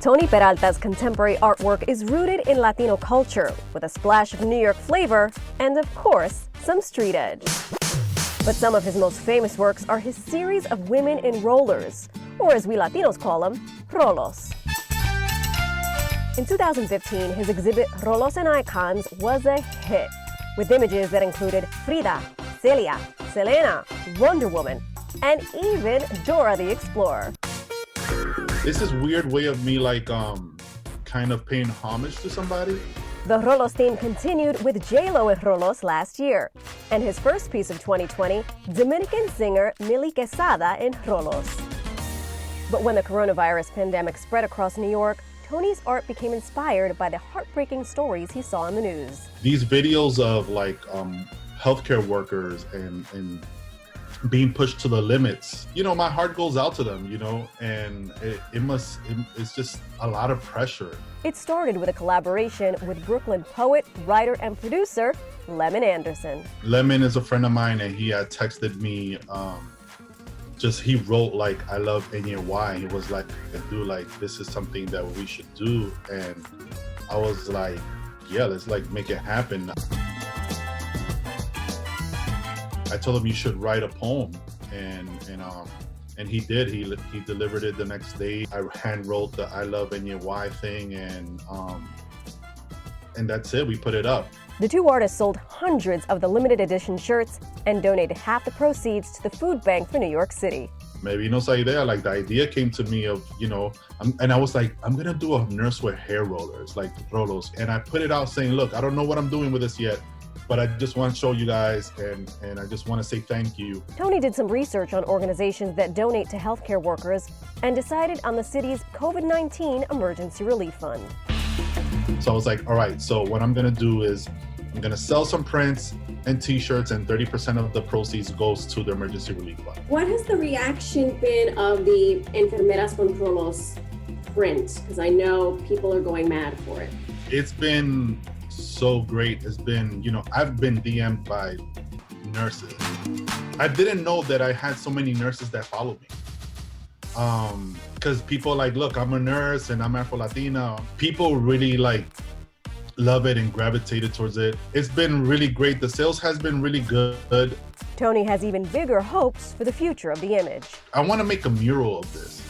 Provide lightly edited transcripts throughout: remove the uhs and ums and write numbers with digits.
Tony Peralta's contemporary artwork is rooted in Latino culture, with a splash of New York flavor and, of course, some street edge. But some of his most famous works are his series of women in rollers, or as we Latinos call them, rolos. In 2015, his exhibit Rolos and Icons was a hit, with images that included Frida, Celia, Selena, Wonder Woman, and even Dora the Explorer. It's this weird way of me kind of paying homage to somebody. The Rolos theme continued with J-Lo with Rolos last year, and his first piece of 2020, Dominican singer Milly Quesada in Rolos. But when the coronavirus pandemic spread across New York, Tony's art became inspired by the heartbreaking stories he saw in the news. These videos of healthcare workers and being pushed to the limits, my heart goes out to them, and it's just a lot of pressure. It started with a collaboration with Brooklyn poet, writer, and producer Lemon Anderson. Lemon is a friend of mine, and he had texted me, he wrote I love NYC. He was like, dude, this is something that we should do. And I was like, yeah, let's make it happen. I told him you should write a poem, and he did. He delivered it the next day. I hand wrote the I love NYC thing, and that's it. We put it up. The two artists sold hundreds of the limited edition shirts and donated half the proceeds to the food bank for New York City. Maybe no idea. The idea came to me of and I was like, I'm gonna do a nurse with hair rollers, rolos, and I put it out saying, look, I don't know what I'm doing with this yet, but I just want to show you guys, and I just want to say thank you. Tony did some research on organizations that donate to healthcare workers and decided on the city's COVID-19 Emergency Relief Fund. So I was like, all right, so what I'm going to do is I'm going to sell some prints and t-shirts, and 30% of the proceeds goes to the Emergency Relief Fund. What has the reaction been of the Enfermeras Con Rolos print? Because I know people are going mad for it. It's been so great. It's been, I've been DM'd by nurses. I didn't know that I had so many nurses that follow me. Because people look, I'm a nurse and I'm Afro-Latina. People really love it and gravitated towards it. It's been really great. The sales has been really good. Tony has even bigger hopes for the future of the image. I want to make a mural of this.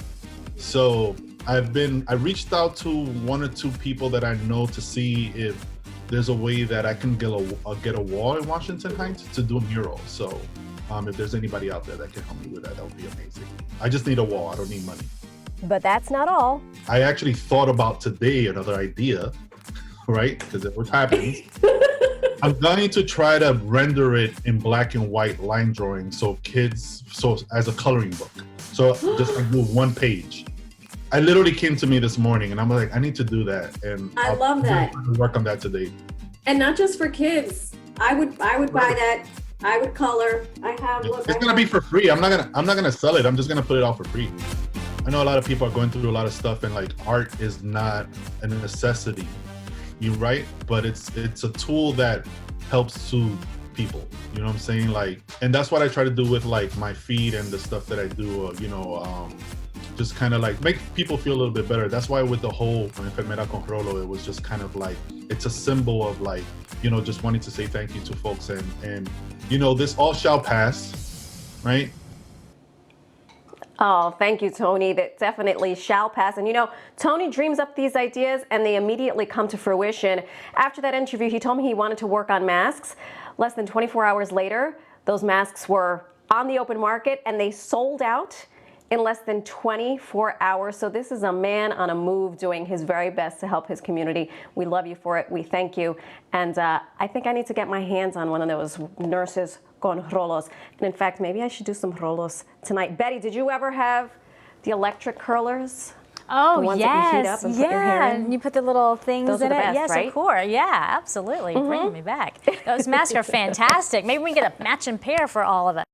So I reached out to one or two people that I know to see if there's a way that I can get a wall in Washington Heights to do a mural. So if there's anybody out there that can help me with that, that would be amazing. I just need a wall. I don't need money. But that's not all. I actually thought about today another idea, right? Because it happens. I'm going to try to render it in black and white line drawing so as a coloring book. So just do one page. I literally came to me this morning and I'm like, I need to do that. And I love that. Work on that today. And not just for kids. I would buy that. I would color. It's gonna be for free. I'm not gonna sell it. I'm just gonna put it out for free. I know a lot of people are going through a lot of stuff, and art is not a necessity. You're right, but it's a tool that helps soothe people. You know what I'm saying? And that's what I try to do with my feed and the stuff that I do. Just kind of make people feel a little bit better. That's why with the whole Enfermera Con Rolo, it was just kind of it's a symbol of just wanting to say thank you to folks, and this all shall pass, right? Oh, thank you, Tony. That definitely shall pass. And Tony dreams up these ideas and they immediately come to fruition. After that interview, he told me he wanted to work on masks. Less than 24 hours later, those masks were on the open market and they sold out in less than 24 hours. So this is a man on a move doing his very best to help his community. We love you for it. We thank you. And I think I need to get my hands on one of those Nurses Con Rolos. And in fact, maybe I should do some rolos tonight. Betty, did you ever have the electric curlers? Oh, the ones yes. That you heat up and put your hair in? And you put the little things Those in are the it. best, Yes, right? of course. Yeah, absolutely. Bringing me back. Those masks are fantastic. Maybe we can get a matching pair for all of us.